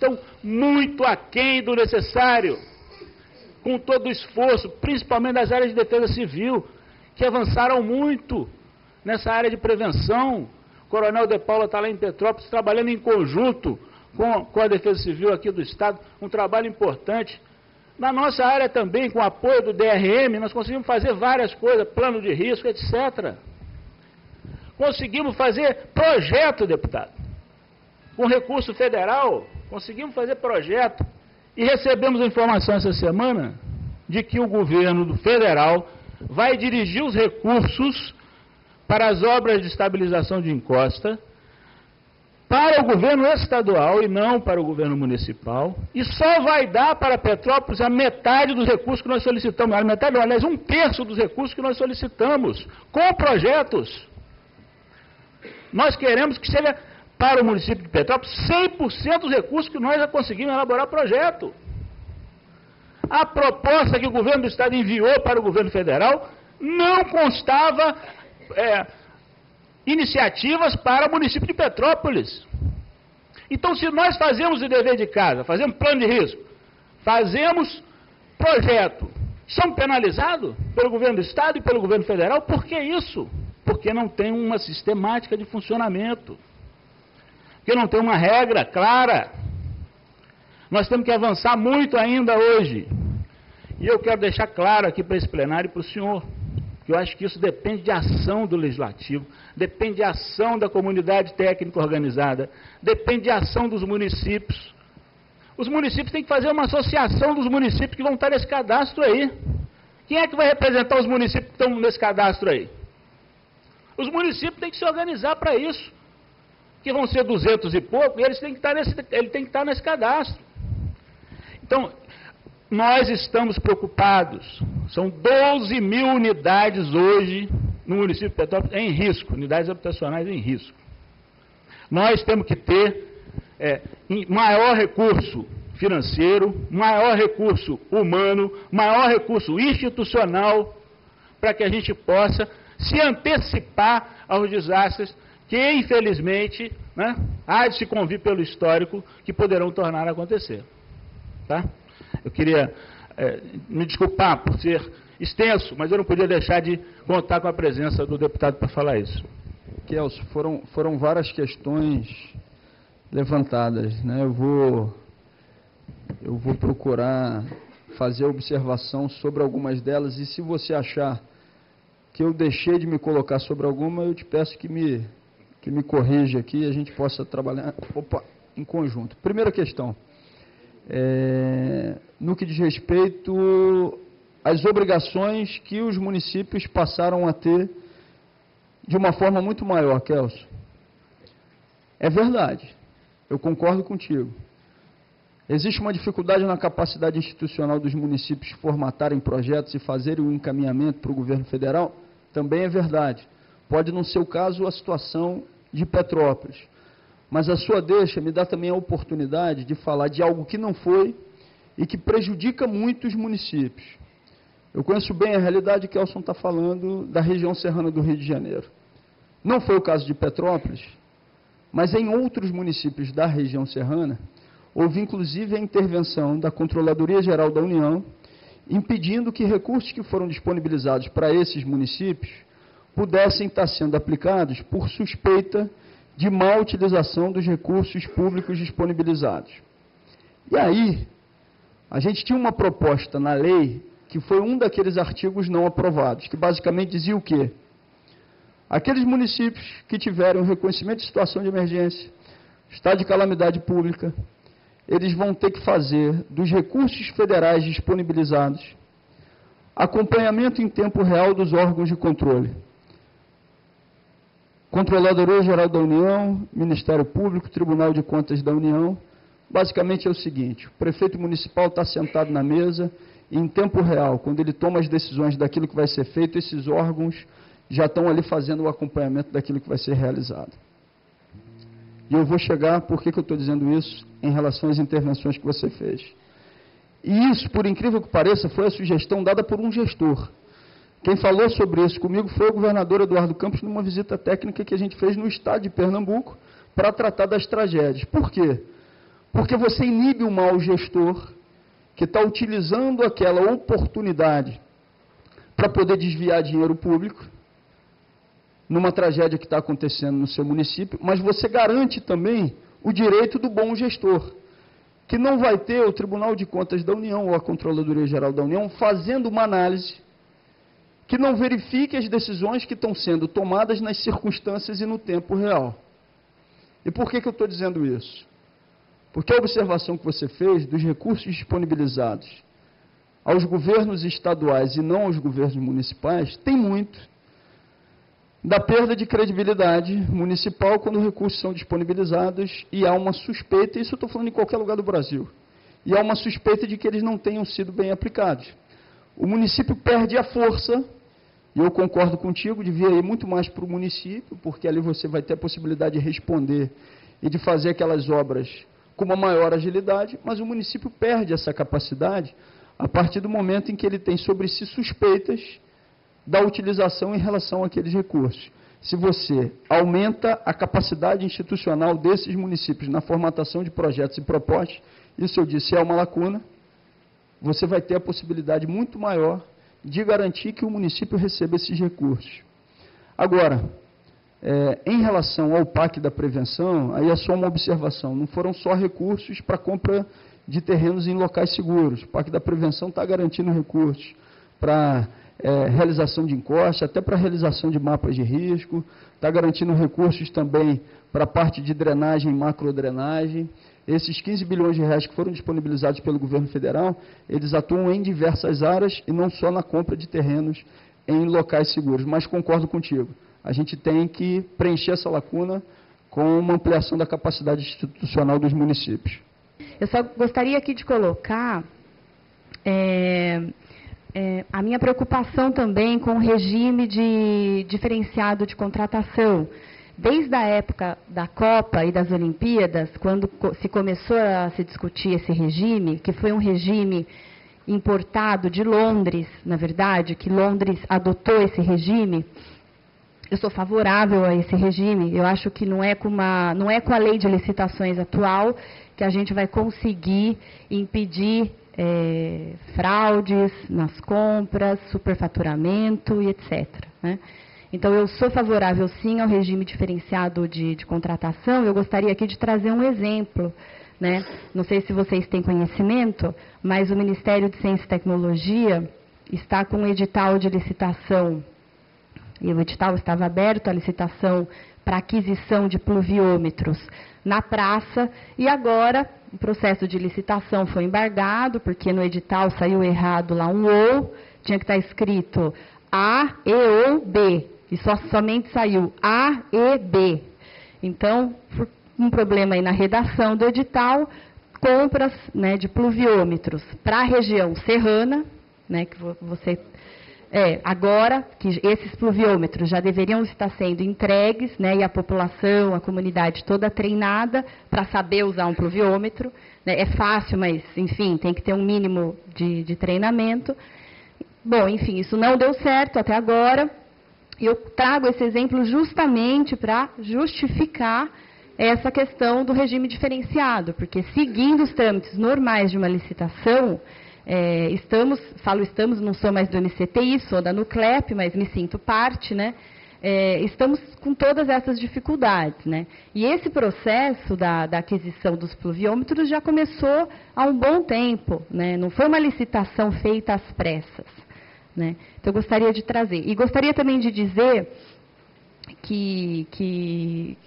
estão muito aquém do necessário, com todo o esforço, principalmente das áreas de defesa civil, que avançaram muito nessa área de prevenção. O Coronel De Paula está lá em Petrópolis, trabalhando em conjunto com a Defesa Civil aqui do Estado, um trabalho importante. Na nossa área também, com o apoio do DRM, nós conseguimos fazer várias coisas, plano de risco, etc. Conseguimos fazer projeto, deputado. Com recurso federal, conseguimos fazer projeto. E recebemos a informação essa semana de que o governo federal vai dirigir os recursos para as obras de estabilização de encosta para o governo estadual e não para o governo municipal, e só vai dar para Petrópolis a metade dos recursos que nós solicitamos, a metade não, aliás, 1/3 dos recursos que nós solicitamos, com projetos. Nós queremos que seja para o município de Petrópolis 100% dos recursos que nós já conseguimos elaborar projeto. A proposta que o governo do Estado enviou para o governo federal não constava iniciativas para o município de Petrópolis. Então, se nós fazemos o dever de casa, fazemos plano de risco, fazemos projeto, somos penalizados pelo governo do Estado e pelo governo federal? Por que isso? Porque não tem uma sistemática de funcionamento, porque não tem uma regra clara. Nós temos que avançar muito ainda hoje. E eu quero deixar claro aqui para esse plenário e para o senhor, que eu acho que isso depende de ação do Legislativo, depende de ação da comunidade técnica organizada, depende de ação dos municípios. Os municípios têm que fazer uma associação dos municípios que vão estar nesse cadastro aí. Quem é que vai representar os municípios que estão nesse cadastro aí? Os municípios têm que se organizar para isso, que vão ser 200 e pouco, e eles têm que estar nesse cadastro. Então, nós estamos preocupados. São 12 mil unidades hoje no município de Petrópolis em risco, unidades habitacionais em risco. Nós temos que ter maior recurso financeiro, maior recurso humano, maior recurso institucional, para que a gente possa se antecipar aos desastres que, infelizmente, há de se convir pelo histórico, que poderão tornar a acontecer. Tá? Eu queria me desculpar por ser extenso, mas eu não podia deixar de contar com a presença do deputado para falar isso. Kelso, foram várias questões levantadas, né? Eu vou procurar fazer observação sobre algumas delas, e se você achar que eu deixei de me colocar sobre alguma, eu te peço que me corrija aqui e a gente possa trabalhar em conjunto. Primeira questão. No que diz respeito às obrigações que os municípios passaram a ter de uma forma muito maior, Kelso. É verdade, eu concordo contigo. Existe uma dificuldade na capacidade institucional dos municípios formatarem projetos e fazerem o encaminhamento para o governo federal? Também é verdade. Pode não ser o caso a situação de Petrópolis. Mas a sua deixa me dá também a oportunidade de falar de algo que não foi e que prejudica muito os municípios. Eu conheço bem a realidade que Elson está falando da região serrana do Rio de Janeiro. Não foi o caso de Petrópolis, mas em outros municípios da região serrana, houve inclusive a intervenção da Controladoria Geral da União, impedindo que recursos que foram disponibilizados para esses municípios pudessem estar sendo aplicados por suspeita de má utilização dos recursos públicos disponibilizados. E aí, a gente tinha uma proposta na lei, que foi um daqueles artigos não aprovados, que basicamente dizia o quê? Aqueles municípios que tiveram reconhecimento de situação de emergência, estado de calamidade pública, eles vão ter que fazer dos recursos federais disponibilizados acompanhamento em tempo real dos órgãos de controle. Controladoria Geral da União, Ministério Público, Tribunal de Contas da União. Basicamente é o seguinte: o prefeito municipal está sentado na mesa e em tempo real, quando ele toma as decisões daquilo que vai ser feito, esses órgãos já estão ali fazendo o acompanhamento daquilo que vai ser realizado. E eu vou chegar, por que eu estou dizendo isso, em relação às intervenções que você fez. E isso, por incrível que pareça, foi a sugestão dada por um gestor. Quem falou sobre isso comigo foi o governador Eduardo Campos, numa visita técnica que a gente fez no estado de Pernambuco, para tratar das tragédias. Por quê? Porque você inibe o mau gestor que está utilizando aquela oportunidade para poder desviar dinheiro público numa tragédia que está acontecendo no seu município, mas você garante também o direito do bom gestor, que não vai ter o Tribunal de Contas da União ou a Controladoria Geral da União fazendo uma análise que não verifique as decisões que estão sendo tomadas nas circunstâncias e no tempo real. E por que eu estou dizendo isso? Porque a observação que você fez dos recursos disponibilizados aos governos estaduais e não aos governos municipais tem muito da perda de credibilidade municipal quando recursos são disponibilizados e há uma suspeita, isso eu estou falando em qualquer lugar do Brasil, e há uma suspeita de que eles não tenham sido bem aplicados. O município perde a força, e eu concordo contigo, devia ir muito mais para o município, porque ali você vai ter a possibilidade de responder e de fazer aquelas obras com uma maior agilidade, mas o município perde essa capacidade a partir do momento em que ele tem sobre si suspeitas da utilização em relação àqueles recursos. Se você aumenta a capacidade institucional desses municípios na formatação de projetos e propostas, isso eu disse é uma lacuna, você vai ter a possibilidade muito maior de garantir que o município receba esses recursos. Agora, em relação ao PAC da prevenção, aí é só uma observação, não foram só recursos para compra de terrenos em locais seguros. O PAC da prevenção está garantindo recursos para realização de encoste, até para realização de mapas de risco, está garantindo recursos também para a parte de drenagem e macrodrenagem. Esses 15 bilhões de reais que foram disponibilizados pelo governo federal, eles atuam em diversas áreas e não só na compra de terrenos em locais seguros. Mas concordo contigo, a gente tem que preencher essa lacuna com uma ampliação da capacidade institucional dos municípios. Eu só gostaria aqui de colocar a minha preocupação também com o regime diferenciado de contratação. Desde a época da Copa e das Olimpíadas, quando se começou a se discutir esse regime, que foi um regime importado de Londres, na verdade, que Londres adotou esse regime, eu sou favorável a esse regime. Eu acho que não é com a lei de licitações atual que a gente vai conseguir impedir fraudes nas compras, superfaturamento e etc., né? Então, eu sou favorável, sim, ao regime diferenciado de contratação. Eu gostaria aqui de trazer um exemplo, né? Não sei se vocês têm conhecimento, mas o Ministério de Ciência e Tecnologia está com um edital de licitação, e o edital estava aberto, a licitação para aquisição de pluviômetros na praça, e agora o processo de licitação foi embargado, porque no edital saiu errado lá um ou, tinha que estar escrito A, E ou B, e somente saiu A, E, B. Então, por um problema aí na redação do edital, compras, né, de pluviômetros para a região serrana, né, que você... agora que esses pluviômetros já deveriam estar sendo entregues, né, e a população, a comunidade toda treinada para saber usar um pluviômetro, né, é fácil, mas, enfim, tem que ter um mínimo de treinamento. Bom, enfim, isso não deu certo até agora. Eu trago esse exemplo justamente para justificar essa questão do regime diferenciado, porque seguindo os trâmites normais de uma licitação, estamos, não sou mais do MCTI, sou da Nuclep, mas me sinto parte, né? Estamos com todas essas dificuldades, né? E esse processo da aquisição dos pluviômetros já começou há um bom tempo, né? Não foi uma licitação feita às pressas, né? Então, eu gostaria de trazer. E gostaria também de dizer que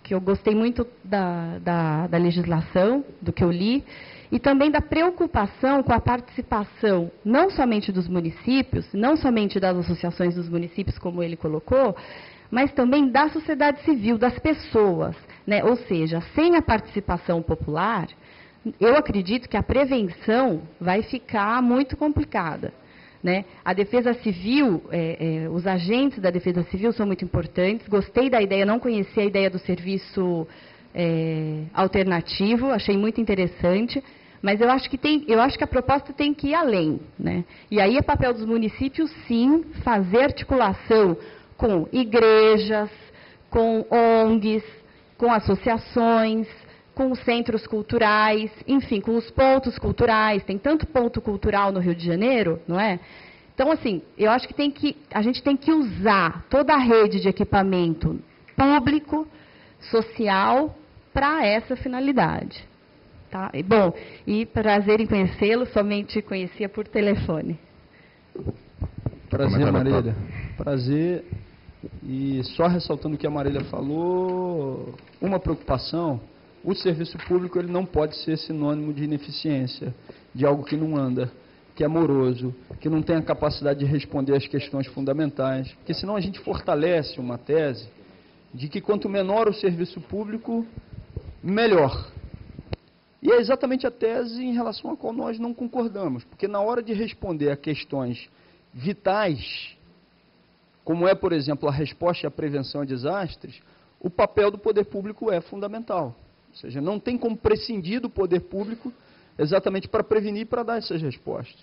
eu gostei muito da legislação, do que eu li, e também da preocupação com a participação, não somente dos municípios, não somente das associações dos municípios, como ele colocou, mas também da sociedade civil, das pessoas, né? Ou seja, sem a participação popular, eu acredito que a prevenção vai ficar muito complicada, né? A Defesa Civil, os agentes da Defesa Civil são muito importantes. Gostei da ideia, não conhecia a ideia do serviço alternativo, achei muito interessante. Mas eu acho que a proposta tem que ir além, né? E aí é papel dos municípios, sim, fazer articulação com igrejas, com ONGs, com associações, com os centros culturais, enfim, com os pontos culturais. Tem tanto ponto cultural no Rio de Janeiro, não é? Então, assim, eu acho que a gente tem que usar toda a rede de equipamento público, social, para essa finalidade. Tá? Bom, e prazer em conhecê-lo, somente conhecia por telefone. Prazer, Marília. Prazer. E só ressaltando o que a Marília falou, uma preocupação, o serviço público ele não pode ser sinônimo de ineficiência, de algo que não anda, que é moroso, que não tem a capacidade de responder às questões fundamentais, porque senão a gente fortalece uma tese de que quanto menor o serviço público, melhor. E é exatamente a tese em relação à qual nós não concordamos, porque na hora de responder a questões vitais, como é, por exemplo, a resposta e a prevenção a desastres, o papel do poder público é fundamental. Ou seja, não tem como prescindir do poder público exatamente para prevenir e para dar essas respostas.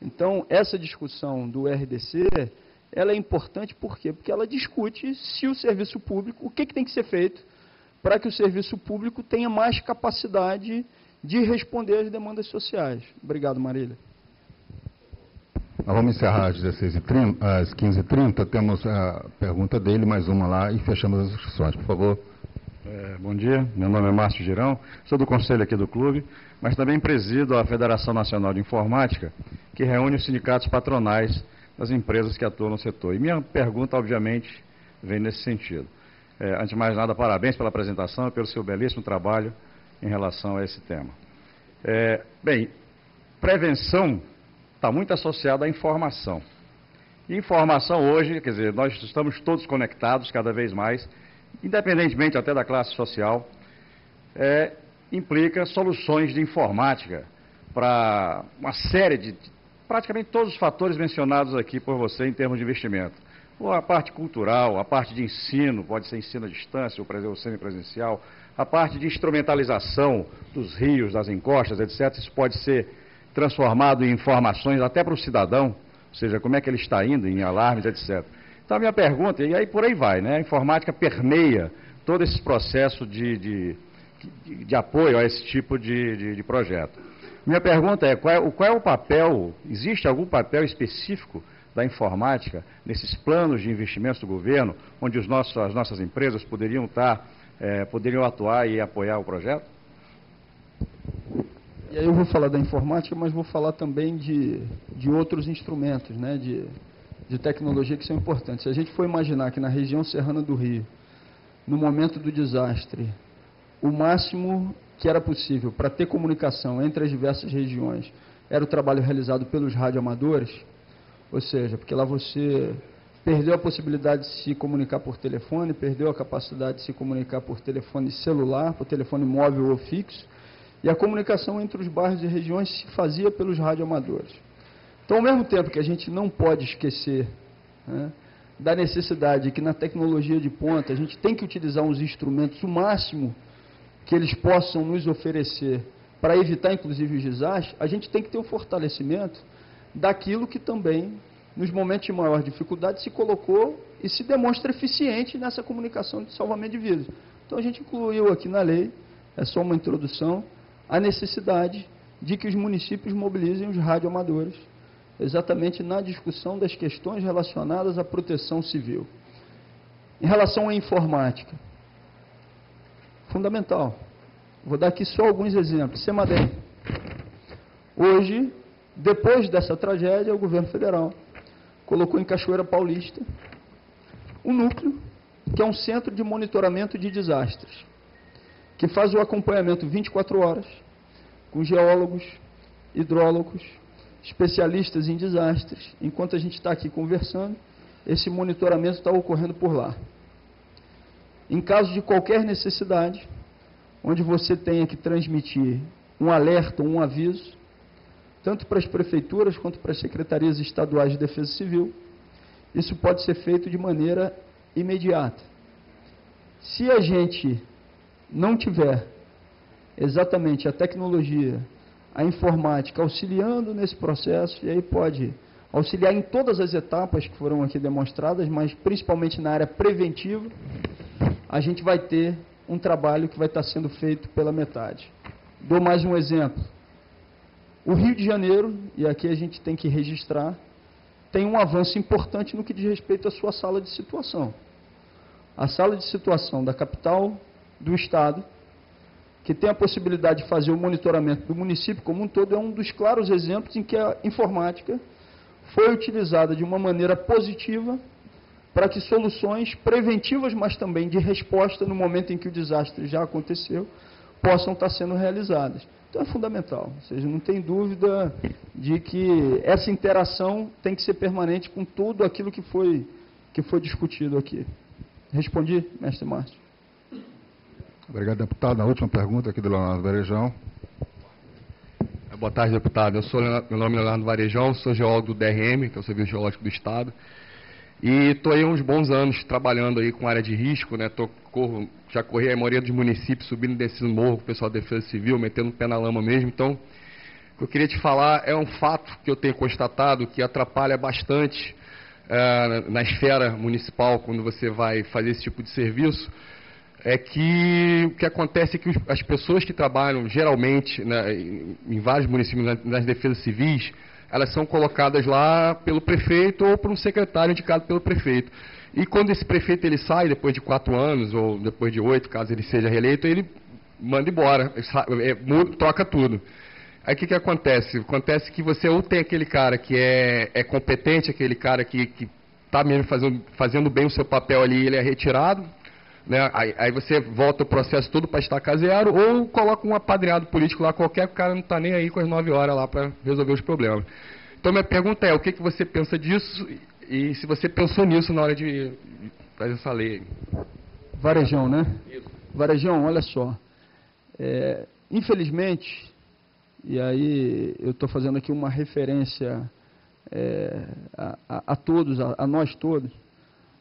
Então, essa discussão do RDC, ela é importante por quê? Porque ela discute se o serviço público, o que tem que ser feito para que o serviço público tenha mais capacidade de responder às demandas sociais. Obrigado, Marília. Nós vamos encerrar às 15h30, temos a pergunta dele, mais uma lá, e fechamos as inscrições, por favor. Bom dia, meu nome é Márcio Girão, sou do conselho aqui do clube, mas também presido a Federação Nacional de Informática, que reúne os sindicatos patronais das empresas que atuam no setor. E minha pergunta, obviamente, vem nesse sentido. Antes de mais nada, parabéns pela apresentação e pelo seu belíssimo trabalho em relação a esse tema. Bem, prevenção está muito associada à informação. E informação hoje, quer dizer, nós estamos todos conectados cada vez mais, independentemente até da classe social, implica soluções de informática para uma série de, praticamente todos os fatores mencionados aqui por você em termos de investimento. A parte cultural, a parte de ensino, pode ser ensino à distância ou semipresencial, a parte de instrumentalização dos rios, das encostas, etc. Isso pode ser transformado em informações até para o cidadão, ou seja, como é que ele está indo, em alarmes, etc. Então, a minha pergunta, e aí por aí vai, né? A informática permeia todo esse processo de apoio a esse tipo de projeto. Minha pergunta é, qual é o papel, existe algum papel específico da informática nesses planos de investimentos do governo, onde as nossas empresas poderiam atuar e apoiar o projeto? E aí eu vou falar da informática, mas vou falar também de outros instrumentos, né, de tecnologia que são importantes. Se a gente for imaginar que na região serrana do Rio, no momento do desastre, o máximo que era possível para ter comunicação entre as diversas regiões era o trabalho realizado pelos radioamadores, ou seja, porque lá você perdeu a possibilidade de se comunicar por telefone, perdeu a capacidade de se comunicar por telefone celular, por telefone móvel ou fixo, e a comunicação entre os bairros e regiões se fazia pelos radioamadores. Então, ao mesmo tempo que a gente não pode esquecer, né, da necessidade que na tecnologia de ponta a gente tem que utilizar uns instrumentos o máximo que eles possam nos oferecer para evitar, inclusive, os desastres, a gente tem que ter um fortalecimento daquilo que também, nos momentos de maior dificuldade, se colocou e se demonstra eficiente nessa comunicação de salvamento de vidas. Então, a gente incluiu aqui na lei, é só uma introdução, a necessidade de que os municípios mobilizem os radioamadores, exatamente na discussão das questões relacionadas à proteção civil. Em relação à informática, fundamental. Vou dar aqui só alguns exemplos. Semadem. Hoje, depois dessa tragédia, o governo federal colocou em Cachoeira Paulista um núcleo, que é um centro de monitoramento de desastres, que faz o acompanhamento 24 horas, com geólogos, hidrólogos, especialistas em desastres. Enquanto a gente está aqui conversando, esse monitoramento está ocorrendo por lá. Em caso de qualquer necessidade, onde você tenha que transmitir um alerta, um aviso, tanto para as prefeituras quanto para as secretarias estaduais de defesa civil, isso pode ser feito de maneira imediata. Se a gente não tiver exatamente a tecnologia, a informática auxiliando nesse processo, e aí pode auxiliar em todas as etapas que foram aqui demonstradas, mas principalmente na área preventiva, a gente vai ter um trabalho que vai estar sendo feito pela metade. Dou mais um exemplo. O Rio de Janeiro, e aqui a gente tem que registrar, tem um avanço importante no que diz respeito à sua sala de situação. A sala de situação da capital do Estado, que tem a possibilidade de fazer o monitoramento do município como um todo, é um dos claros exemplos em que a informática foi utilizada de uma maneira positiva para que soluções preventivas, mas também de resposta no momento em que o desastre já aconteceu, possam estar sendo realizadas. Então é fundamental, ou seja, não tem dúvida de que essa interação tem que ser permanente com tudo aquilo que foi discutido aqui. Respondi, mestre Márcio? Obrigado, deputado. A última pergunta aqui do Leonardo Varejão. Boa tarde, deputado. Meu nome é Leonardo Varejão, sou geólogo do DRM, que é o Serviço Geológico do Estado, e estou aí há uns bons anos trabalhando aí com área de risco, né? Já corri a maioria dos municípios, subindo e descendo morro com o pessoal da Defesa Civil, metendo o pé na lama mesmo. Então, o que eu queria te falar é um fato que eu tenho constatado que atrapalha bastante na esfera municipal, quando você vai fazer esse tipo de serviço, é que o que acontece é que as pessoas que trabalham geralmente, né, em vários municípios nas defesas civis, elas são colocadas lá pelo prefeito ou por um secretário indicado pelo prefeito. E quando esse prefeito ele sai, depois de 4 anos, ou depois de 8, caso ele seja reeleito, ele manda embora, troca tudo. Aí o que acontece? Acontece que você ou tem aquele cara que é competente, aquele cara que está mesmo fazendo bem o seu papel ali, ele é retirado, né? Aí você volta o processo todo para estacar zero, ou coloca um apadrinhado político lá qualquer, o cara não está nem aí com as 9 horas lá para resolver os problemas. Então minha pergunta é, o que você pensa disso e se você pensou nisso na hora de fazer essa lei? Varejão, né? Isso. Varejão, olha só. Infelizmente, e aí eu estou fazendo aqui uma referência a todos, a nós todos,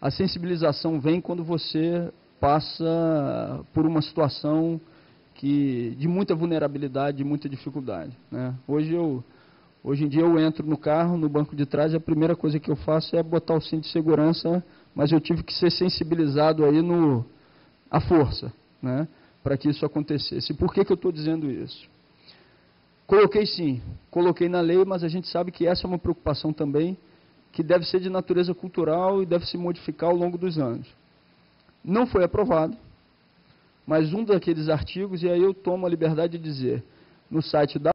a sensibilização vem quando você passa por uma situação de muita vulnerabilidade, de muita dificuldade, né? Hoje em dia eu entro no carro, no banco de trás, e a primeira coisa que eu faço é botar o cinto de segurança, mas eu tive que ser sensibilizado aí à força, né, para que isso acontecesse. E por que eu estou dizendo isso? Coloquei na lei, mas a gente sabe que essa é uma preocupação também que deve ser de natureza cultural e deve se modificar ao longo dos anos. Não foi aprovado, mas um daqueles artigos, e aí eu tomo a liberdade de dizer, no site da